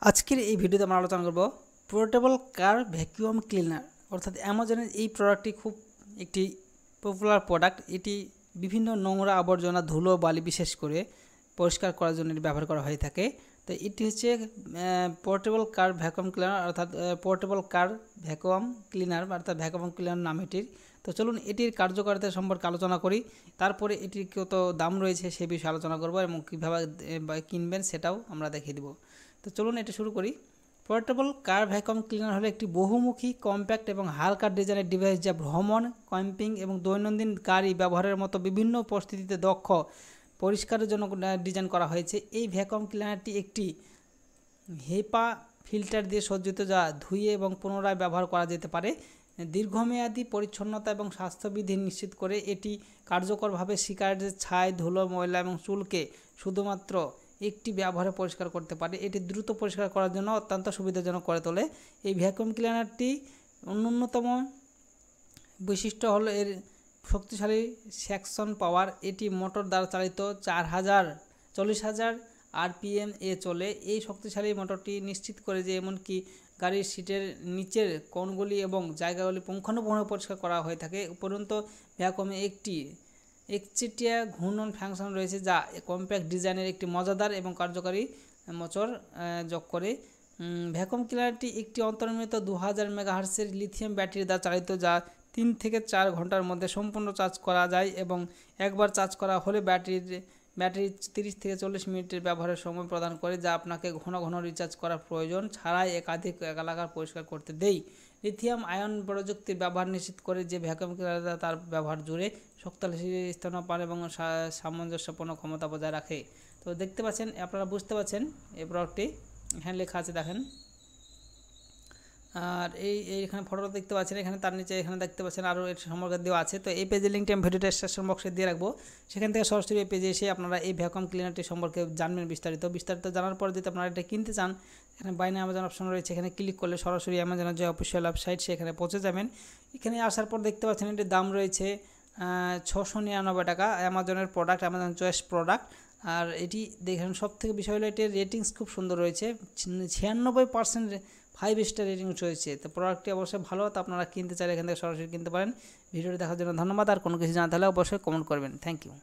আজকের এই ভিডিওতে আমরা আলোচনা করব পোর্টেবল কার ভ্যাকুয়াম ক্লিনার অর্থাৎ অ্যামাজনের এই প্রোডাক্টটি খুব একটি পপুলার প্রোডাক্ট। এটি বিভিন্ন নোংরা আবর্জনা ধুলো বালি বিশেষ করে পরিষ্কার করার জন্য ব্যবহার করা হয়ে থাকে। তো এটি হচ্ছে পোর্টেবল কার ভ্যাকুয়াম ক্লিনার অর্থাৎ পোর্টেবল কার ভ্যাকুয়াম ক্লিনার অর্থাৎ ভ্যাকুয়াম ক্লিনার নাম এটির। তো চলুন এটির কার্যকারিতা সম্পর্কে আলোচনা করি, তারপরে এটির কত দাম রয়েছে সে বিষয়ে আলোচনা করব এবং কীভাবে কিনবেন সেটাও আমরা দেখিয়ে দেব। তো চলুন এটা শুরু করি। পোর্টেবল কার ভ্যাকুয়াম ক্লিনার হলো একটি বহুমুখী কম্প্যাক্ট এবং হালকা ডিজাইনের ডিভাইস যা ভ্রমণ, ক্যাম্পিং এবং দৈনন্দিন গাড়ি ব্যবহারের মতো বিভিন্ন পরিস্থিতিতে দক্ষ পরিষ্কারের জন্য ডিজাইন করা হয়েছে। এই ভ্যাকুয়াম ক্লিনারটি একটি হেপা ফিল্টার দিয়ে সজ্জিত যা ধুয়ে এবং পুনরায় ব্যবহার করা যেতে পারে। দীর্ঘমেয়াদী পরিচ্ছন্নতা এবং স্বাস্থ্যবিধি নিশ্চিত করে এটি কার্যকরভাবে সিগারেটের ছাই, ধুলো, ময়লা এবং চুলকে শুধুমাত্র একটি ব্যবহারে পরিষ্কার করতে পারে। এটি দ্রুত পরিষ্কার করার জন্য অত্যন্ত সুবিধাজনক করে তোলে। এই ভ্যাকুয়াম ক্লিনারটি অন্যতম বৈশিষ্ট্য হলো এর শক্তিশালী সেকশন পাওয়ার। এটি মোটর দ্বারা চালিত 40,000 RPM এ চলে। এই শক্তিশালী মোটরটি নিশ্চিত করে যে এমনকি গাড়ির সিটের নিচের কোণগুলি এবং জায়গাগুলি পুঙ্খানুপুঙ্খভাবে পরিষ্কার করা হয়ে থাকে। উপরন্তু ভ্যাকুয়ামে একটি একচেটিয়া ঘূর্ণন ফাংশন রয়েছে যা কম্প্যাক্ট ডিজাইনের একটি মজাদার এবং কার্যকারী মোচড় যোগ করে। ভ্যাকুয়াম ক্লিনারটি একটি অন্তর্নির্মিত 2000 মেগাহার্টজের লিথিয়াম ব্যাটারি দ্বারা চালিত যা 3 থেকে 4 ঘন্টার মধ্যে সম্পূর্ণ চার্জ করা যায় এবং একবার চার্জ করা হলে ব্যাটারি 30 থেকে 40 মিনিটের ব্যবহারের সময় প্রদান করে, যা আপনাকে ঘন ঘন রিচার্জ করার প্রয়োজন ছাড়াই একাধিক এলাকা পরিষ্কার করতে দেয়। লিথিয়াম আয়ন প্রযুক্তির ব্যবহার নিশ্চিত করে যে ভ্যাকুয়াম ক্লিনার তার ব্যবহার জুড়ে শক্তিশালী স্তন্যপান এবং সামঞ্জস্যপূর্ণ ক্ষমতা বজায় রাখে। তো দেখতে পাচ্ছেন, আপনারা বুঝতে পারছেন এই প্রোডাক্টটি এখানে লেখা আছে দেখেন। আর এইখানে ফটোটা দেখতে পাচ্ছেন, এখানে তার নিচে এখানে দেখতে পাচ্ছেন আরও এর সম্পর্কে দেওয়া আছে। তো এই পেজের লিঙ্কটি আমি ভিডিও ডেসক্রিপশন বক্সে দিয়ে রাখবো, সেখান থেকে সরাসরি এই পেজে এসে আপনারা এই ভ্যাকুয়াম ক্লিনারটি সম্পর্কে জানবেন বিস্তারিত জানার পর যদি আপনারা এটা কিনতে চান, এখানে বাই নাও অ্যামাজন অপশন রয়েছে, এখানে ক্লিক করলে সরাসরি অ্যামাজনের যে অফিসিয়াল ওয়েবসাইট সেখানে পৌঁছে যাবেন। এখানে আসার পর দেখতে পাচ্ছেন এটির দাম রয়েছে 699 টাকা। অ্যামাজনের প্রোডাক্ট, অ্যামাজন চয়েস প্রোডাক্ট। আর এটি দেখেন সবথেকে বিষয় হলো এটির রেটিংস খুব সুন্দর রয়েছে, 96% 5 স্টার রেটিং রয়েছে। তো প্রোডাক্টটি অবশ্যই ভালো, তো আপনারা কিনতে চাইলে এখান থেকে সরাসরি কিনতে পারেন। ভিডিওটি দেখার জন্য ধন্যবাদ। আর কোনো কিছু জানাতে হলে অবশ্যই কমেন্ট করবেন। Thank you.